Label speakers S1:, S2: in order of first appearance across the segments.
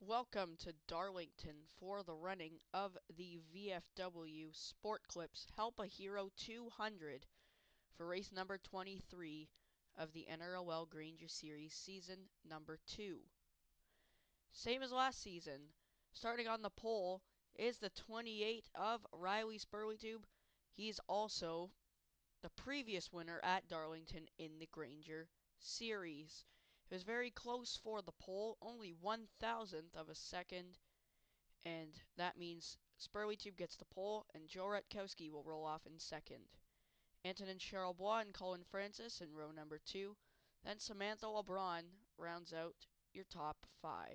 S1: Welcome to Darlington for the running of the VFW Sport Clips Help a Hero 200 for race number 23 of the NROL Grainger Series season number 2. Same as last season, starting on the pole is the 28 of Riley Spurlytube. He's also the previous winner at Darlington in the Grainger Series. It was very close for the pole, only 1,000th of a second, and that means Spurlytube gets the pole, and Joe Rutkowski will roll off in second. Antonin Charlebois and Colin Francis in row number 2. Then Samantha LeBron rounds out your top 5.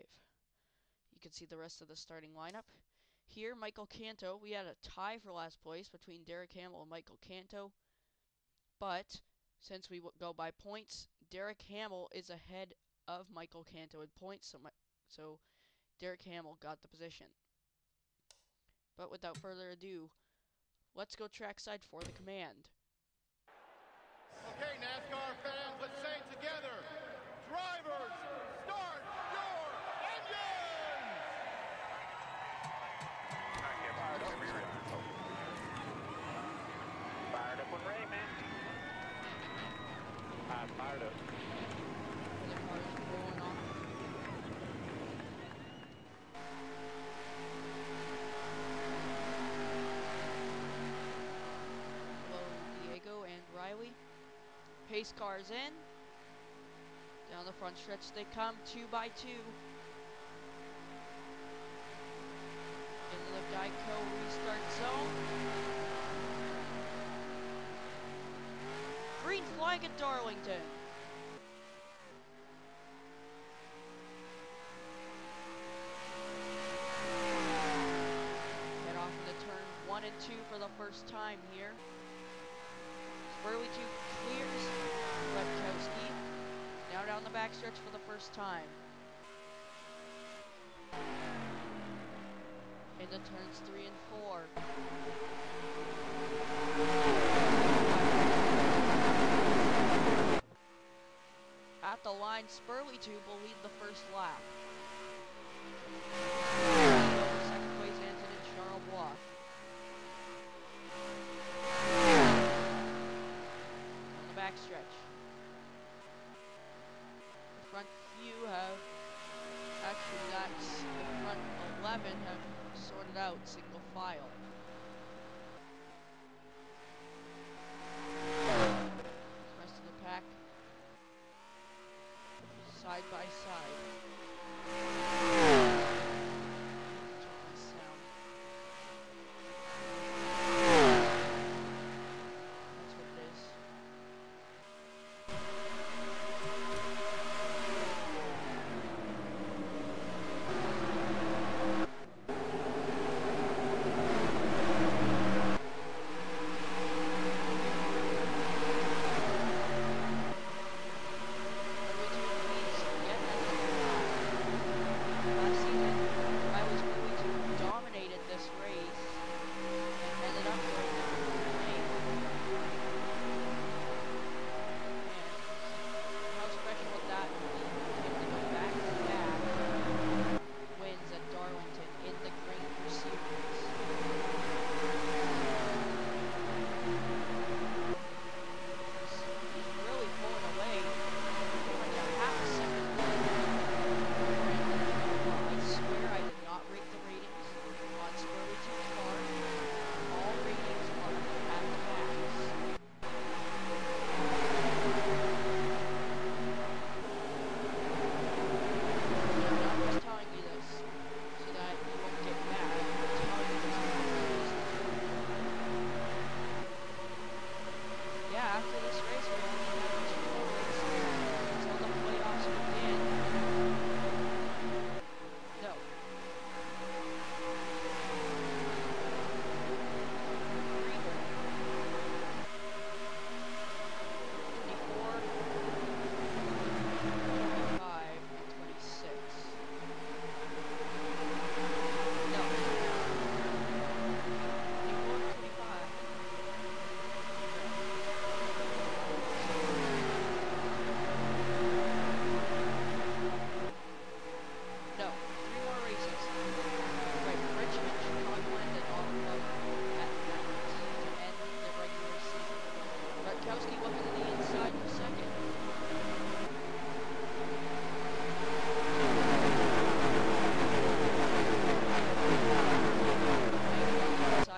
S1: You can see the rest of the starting lineup. Here, Michael Canto. We had a tie for last place between Derek Hamill and Michael Canto. But since we go by points, Derek Hamill is ahead of Michael Canto in points, so Derek Hamill got the position. But without further ado, let's go trackside for the command.
S2: Okay, NASCAR fans, let's say it together. Drivers, start your engines!
S3: Fired up when ready, man. I'm fired up.
S1: The cars rolling on. Hello, Diego and Riley. Pace cars in. Down the front stretch they come, 2 by 2. Into the Geico restart zone. Green flag at Darlington. Head off into turn 1 and 2 for the first time here. Spurlytube clears Rutkowski. Now down the backstretch for the first time. Into turns 3 and 4. At the line, Spurlytube will lead the first lap. Second place, Antonin Charlebois. On the backstretch. The front few have, actually that's the front 11 have sorted out single file. The rest of the pack side by side. Check my sound. That's what it is.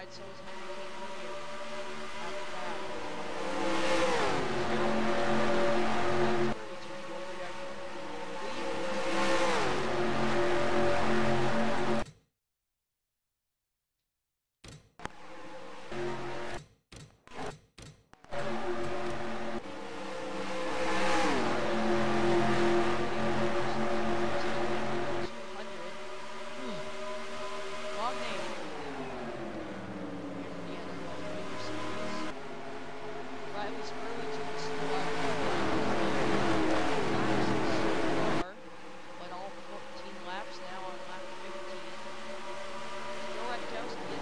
S1: and so is Henry King Jr. After that, long name. Here for the NROL Grainger Series. Riley's Burlington is still out of far, but all 14 laps now on lap 15. Joe Radkowski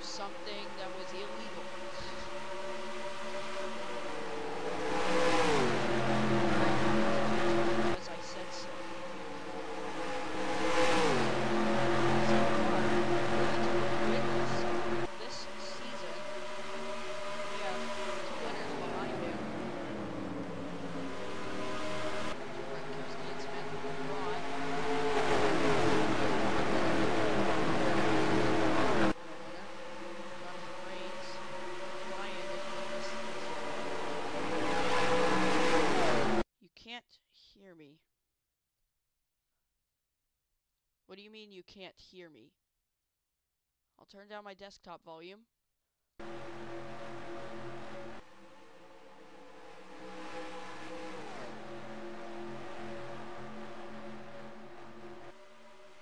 S1: something that was illegal. As I said so. This season, we have 2 winners behind him. Radkowski and Smith with Braun. You can't hear me. What do you mean you can't hear me? I'll turn down my desktop volume.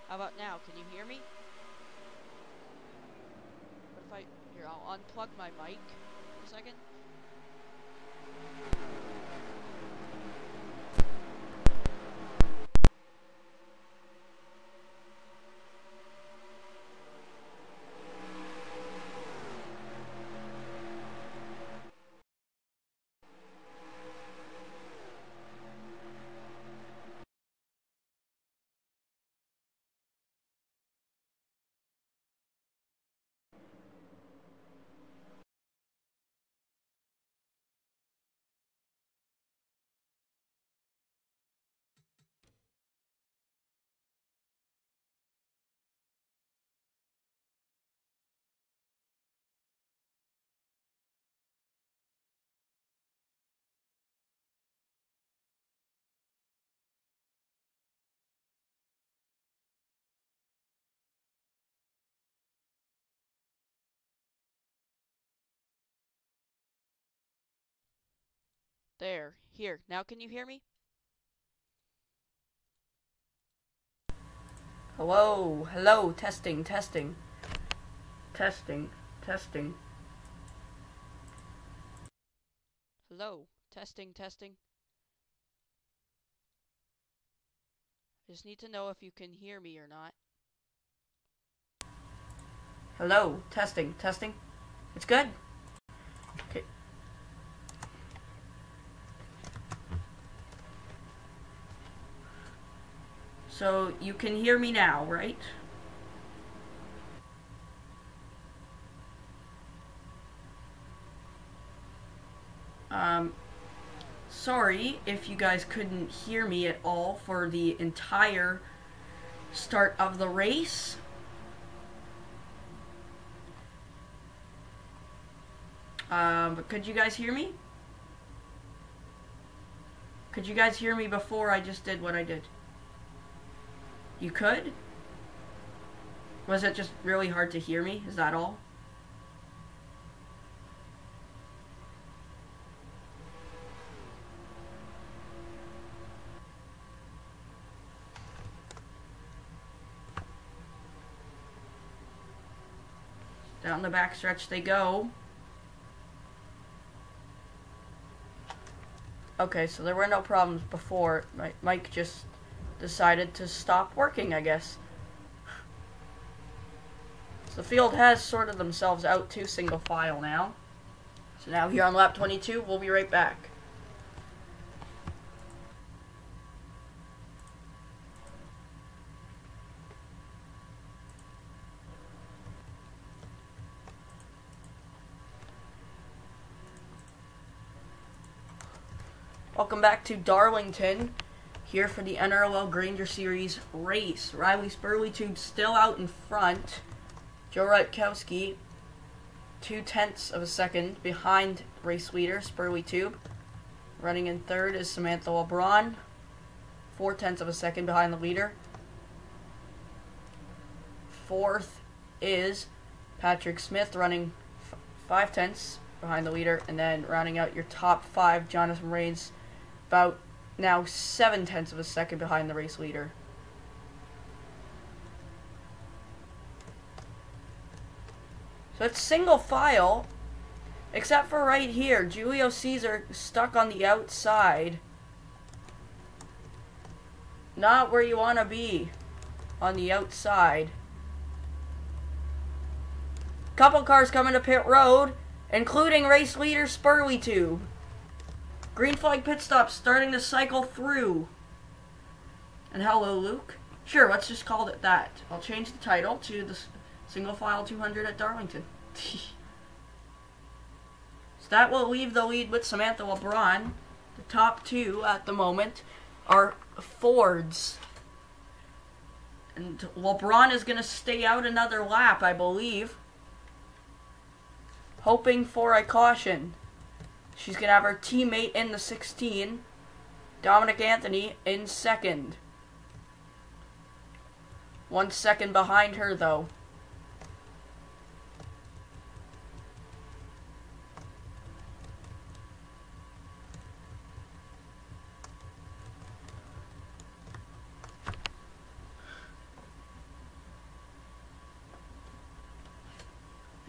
S1: How about now? Can you hear me? What if here, I'll unplug my mic for a second. There. Here. Now can you hear me? Hello. Hello. Testing. Testing. Testing. Testing. Hello. Testing. Testing. I just need to know if you can hear me or not. Hello. Testing. Testing. It's good. Okay. So you can hear me now, right? Sorry if you guys couldn't hear me at all for the entire start of the race. But could you guys hear me? Could you guys hear me before I just did what I did? You could? Was it just really hard to hear me? Is that all? Down the backstretch they go. Okay, so there were no problems before. Mike just decided to stop working, I guess. So the field has sorted themselves out to single file now. So now here on lap 22, we'll be right back. Welcome back to Darlington, here for the NROL Grainger Series race. Riley Spurleytube still out in front. Joe Rutkowski, 0.2 of a second behind race leader Spurleytube. Running in third is Samantha LeBron, 0.4 of a second behind the leader. Fourth is Patrick Smith, running 0.5 behind the leader. And then rounding out your top 5, Jonathan Rains, about now 0.7 of a second behind the race leader. So it's single file, except for right here. Julio Caesar stuck on the outside. Not where you want to be, on the outside. Couple cars coming to pit road, including race leader Spurleytube. Green flag pit stop starting to cycle through. And hello, Luke. Sure, let's just call it that. I'll change the title to the Single File 200 at Darlington. So that will leave the lead with Samantha LeBron. The top 2 at the moment are Fords. And LeBron is going to stay out another lap, I believe. Hoping for a caution. She's going to have her teammate in the 16, Dominic Anthony, in second. 1 second behind her, though.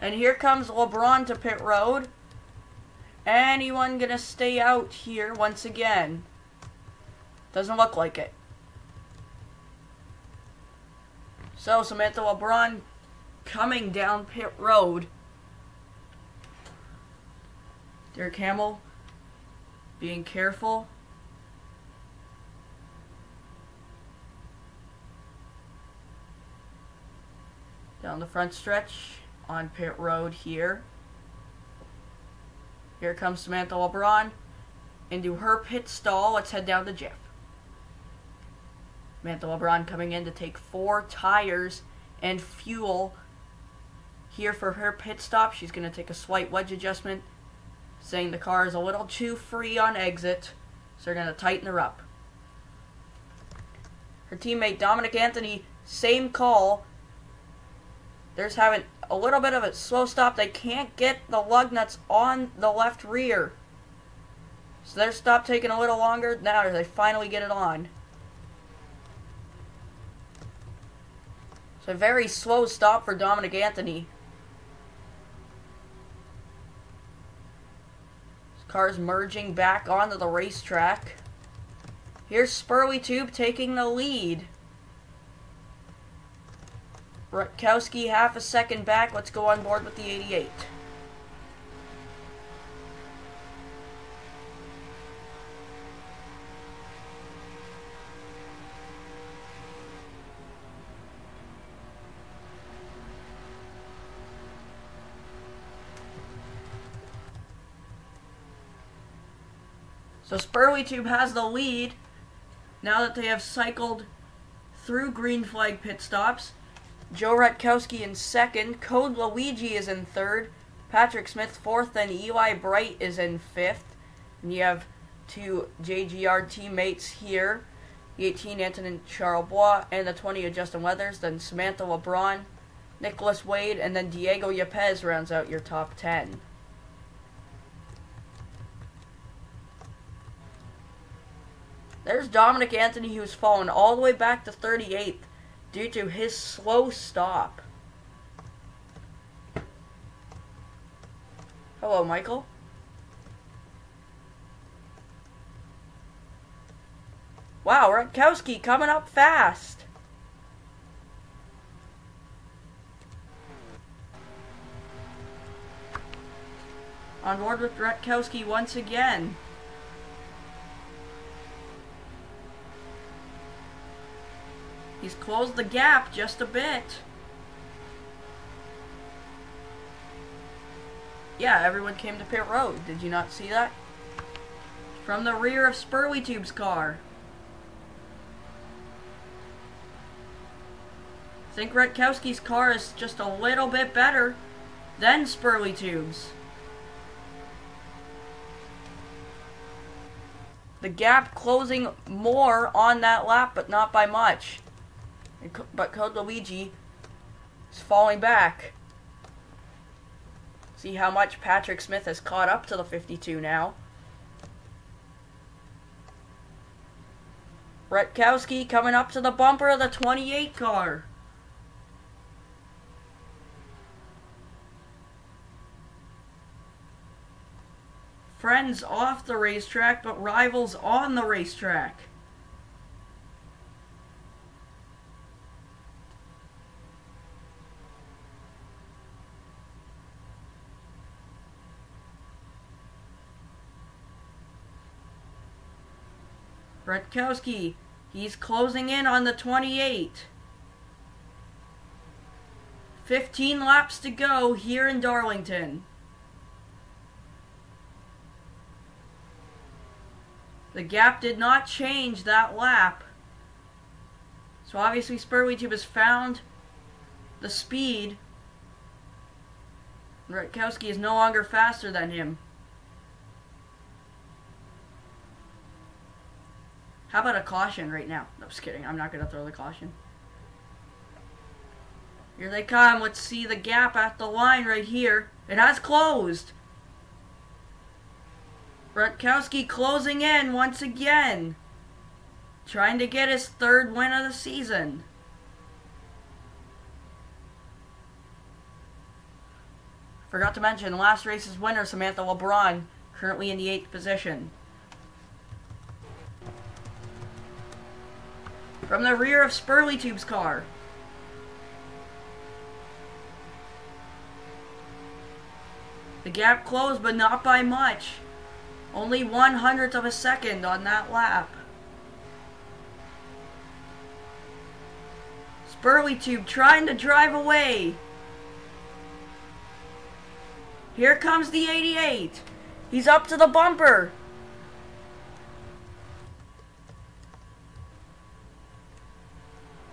S1: And here comes LeBron to pit road. Anyone gonna stay out here once again? Doesn't look like it. So Samantha LeBron coming down pit road. Derek Hamill being careful. Down the front stretch on pit road here. Here comes Samantha LeBron into her pit stall. Let's head down to Jeff. Samantha LeBron coming in to take 4 tires and fuel here for her pit stop. She's going to take a slight wedge adjustment, saying the car is a little too free on exit, so they're going to tighten her up. Her teammate Dominic Anthony, same call. They're just having a little bit of a slow stop. They can't get the lug nuts on the left rear. So their stop taking a little longer. Now they finally get it on. So a very slow stop for Dominic Anthony. This car's merging back onto the racetrack. Here's Spurleytube taking the lead. Rutkowski half a second back. Let's go on board with the 88. So Spurleytube has the lead now that they have cycled through green flag pit stops. Joe Rutkowski in second, Code Luigi is in third, Patrick Smith fourth, and Eli Bright is in fifth. And you have 2 JGR teammates here, the 18 Antonin Charlebois and the 20 Justin Weathers, then Samantha LeBron, Nicholas Wade, and then Diego Yepes rounds out your top 10. There's Dominic Anthony, who's fallen all the way back to 38th due to his slow stop. Hello, Michael. Wow, Rutkowski coming up fast. On board with Rutkowski once again. He's closed the gap just a bit. Yeah, everyone came to pit road. Did you not see that? From the rear of Spurlytube's car. I think Rutkowski's car is just a little bit better than Spurlytube's. The gap closing more on that lap, but not by much. But Code Luigi is falling back. See how much Patrick Smith has caught up to the 52 now. Rutkowski coming up to the bumper of the 28 car. Friends off the racetrack, but rivals on the racetrack. Rutkowski, he's closing in on the 28. 15 laps to go here in Darlington. The gap did not change that lap. So obviously Spurlytube has found the speed. Rutkowski is no longer faster than him. How about a caution right now? No, just kidding. I'm not going to throw the caution. Here they come. Let's see the gap at the line right here. It has closed. Rutkowski closing in once again. Trying to get his third win of the season. Forgot to mention, last race's winner, Samantha LeBron, currently in the 8th position. From the rear of Spurlytube's car. The gap closed, but not by much. Only 1/100th of a second on that lap. Spurlytube trying to drive away. Here comes the 88. He's up to the bumper.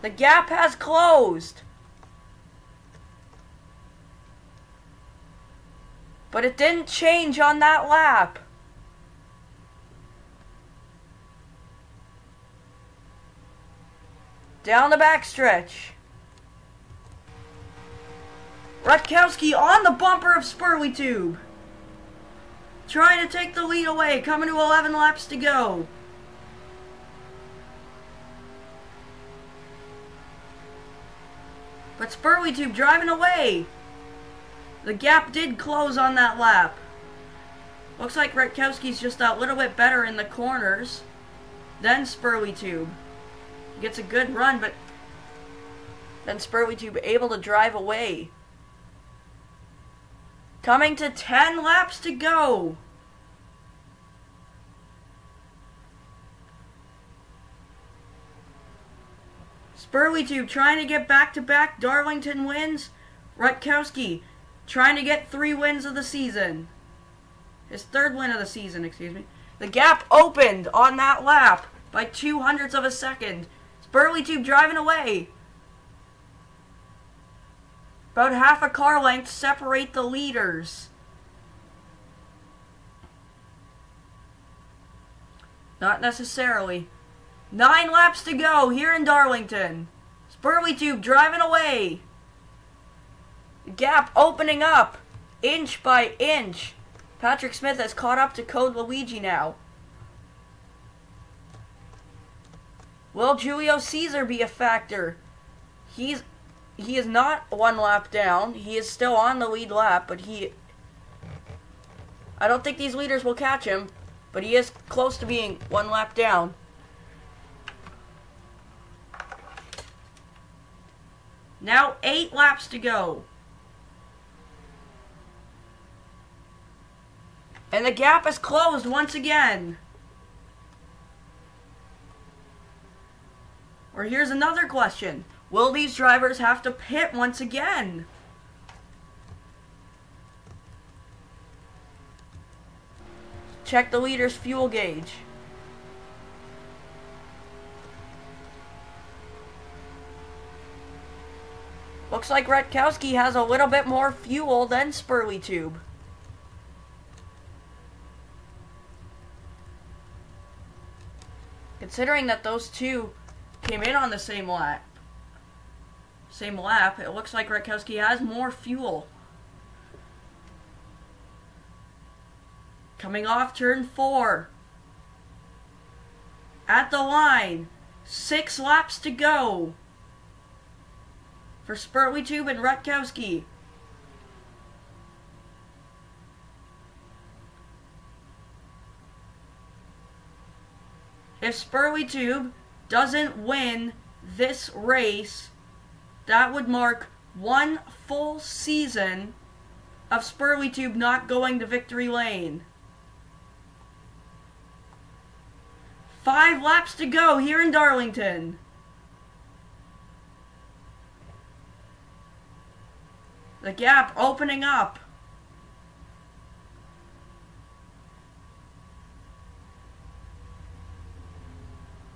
S1: The gap has closed. But it didn't change on that lap. Down the backstretch. Rutkowski on the bumper of Spurlytube. Trying to take the lead away. Coming to 11 laps to go. But Spurlytube driving away. The gap did close on that lap. Looks like Rutkowski's just a little bit better in the corners than Spurlytube. Gets a good run, but then Spurlytube able to drive away. Coming to 10 laps to go. Spurlytube trying to get back-to-back Darlington wins. Rutkowski trying to get 3 wins of the season. His 3rd win of the season, excuse me. The gap opened on that lap by 2/100ths of a second. Spurlytube driving away. About half a car length separate the leaders. Not necessarily. 9 laps to go here in Darlington. Spurlytube driving away. The gap opening up inch by inch. Patrick Smith has caught up to Code Luigi now. Will Julio Caesar be a factor? He is not 1 lap down. He is still on the lead lap, but he I don't think these leaders will catch him, but he is close to being 1 lap down. Now 8 laps to go. And the gap is closed once again. Or here's another question. Will these drivers have to pit once again? Check the leader's fuel gauge. Looks like Rutkowski has a little bit more fuel than Spurleytube. Considering that those two came in on the same lap, it looks like Rutkowski has more fuel. Coming off turn 4. At the line. 6 laps to go for Spurleytube and Rutkowski. If Spurleytube doesn't win this race, that would mark 1 full season of Spurleytube not going to victory lane. 5 laps to go here in Darlington. The gap opening up.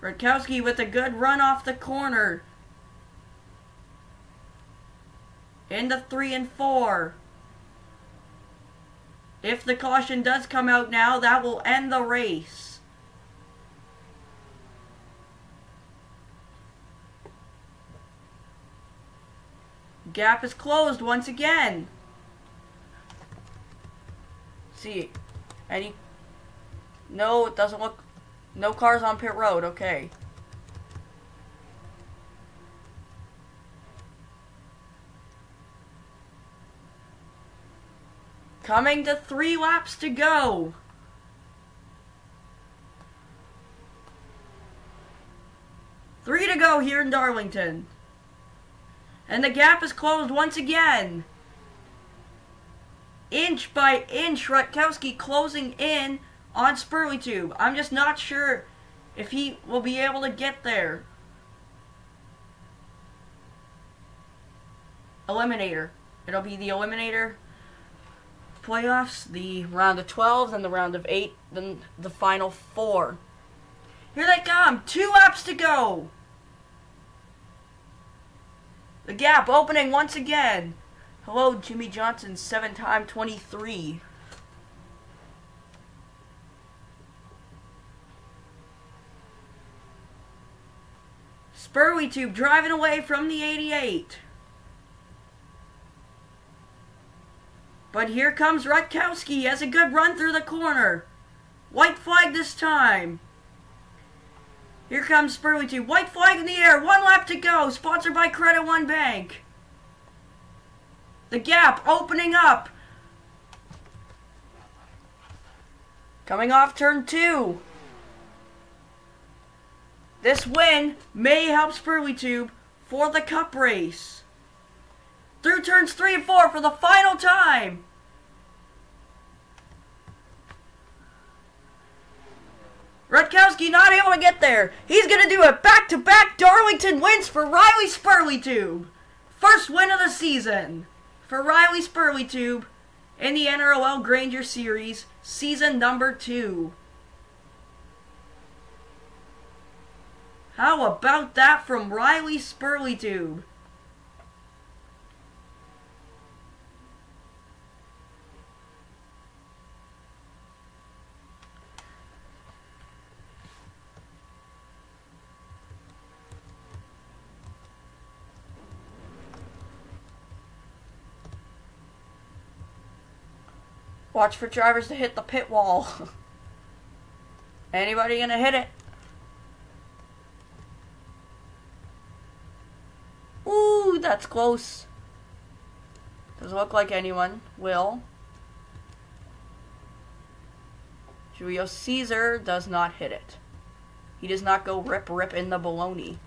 S1: Rutkowski with a good run off the corner. Into 3 and 4. If the caution does come out now, that will end the race. Gap is closed once again. See, no, it doesn't look, no cars on pit road, okay. Coming to 3 laps to go. Three to go here in Darlington. And the gap is closed once again. Inch by inch, Rutkowski closing in on Spurleytube. I'm just not sure if he will be able to get there. Eliminator. It'll be the Eliminator playoffs, the round of 12, then the round of 8, then the final 4. Here they come. 2 laps to go. The gap opening once again. Hello, Jimmy Johnson, 7-time 23. Spurleytube driving away from the 88. But here comes Rutkowski. He has a good run through the corner. White flag this time. Here comes Spurleytube. White flag in the air. 1 lap to go. Sponsored by Credit One Bank. The gap opening up. Coming off turn 2. This win may help Spurleytube for the cup race. Through turns 3 and 4 for the final time. Rutkowski not able to get there. He's going to do it. Back-to-back Darlington wins for Riley Spurleytube. First win of the season for Riley Spurleytube in the NROL Grainger Series, season number 2. How about that from Riley Spurleytube? Watch for drivers to hit the pit wall. Anybody gonna hit it? Ooh, that's close. Doesn't look like anyone will. Julio Caesar does not hit it. He does not go rip in the baloney.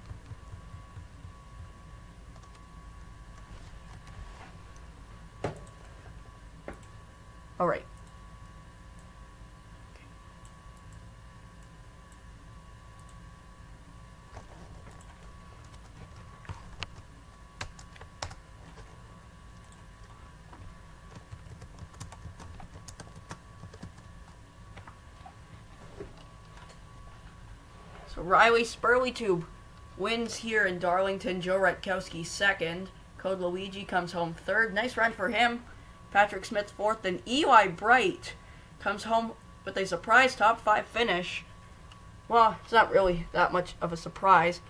S1: Alright. So Riley Spurleytube wins here in Darlington. Joe Rutkowski second. Code Luigi comes home third. Nice run for him. Patrick Smith fourth. And Eli Bright comes home with a surprise top 5 finish. Well, it's not really that much of a surprise.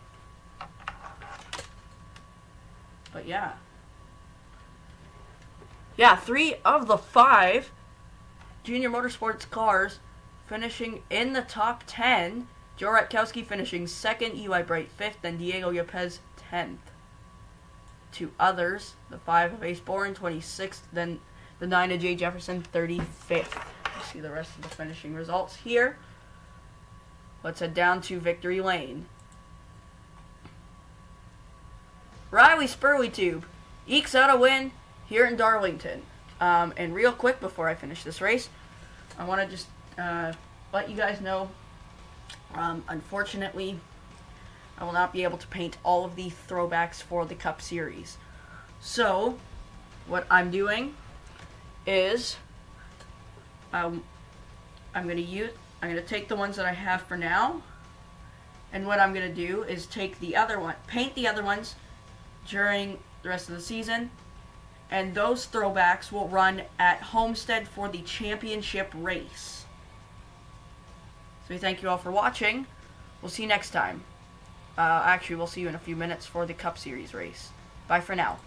S1: But yeah. Yeah, 3 of the 5 Junior Motorsports cars finishing in the top 10. Joe Rutkowski finishing 2nd, Eli Bright 5th, and Diego Yepes 10th. 2 others, the 5 of Ace Bourne 26th, then the 9 of Jay Jefferson 35th. You see the rest of the finishing results here. Let's head down to Victory Lane. Riley Spurleytube ekes out a win here in Darlington. And real quick before I finish this race, I want to just let you guys know, unfortunately, I will not be able to paint all of the throwbacks for the Cup Series. So, what I'm doing is, I'm going to take the ones that I have for now, and what I'm going to do is take the other one, paint the other ones during the rest of the season, and those throwbacks will run at Homestead for the championship race. So we thank you all for watching. We'll see you next time. Actually, we'll see you in a few minutes for the Cup Series race. Bye for now.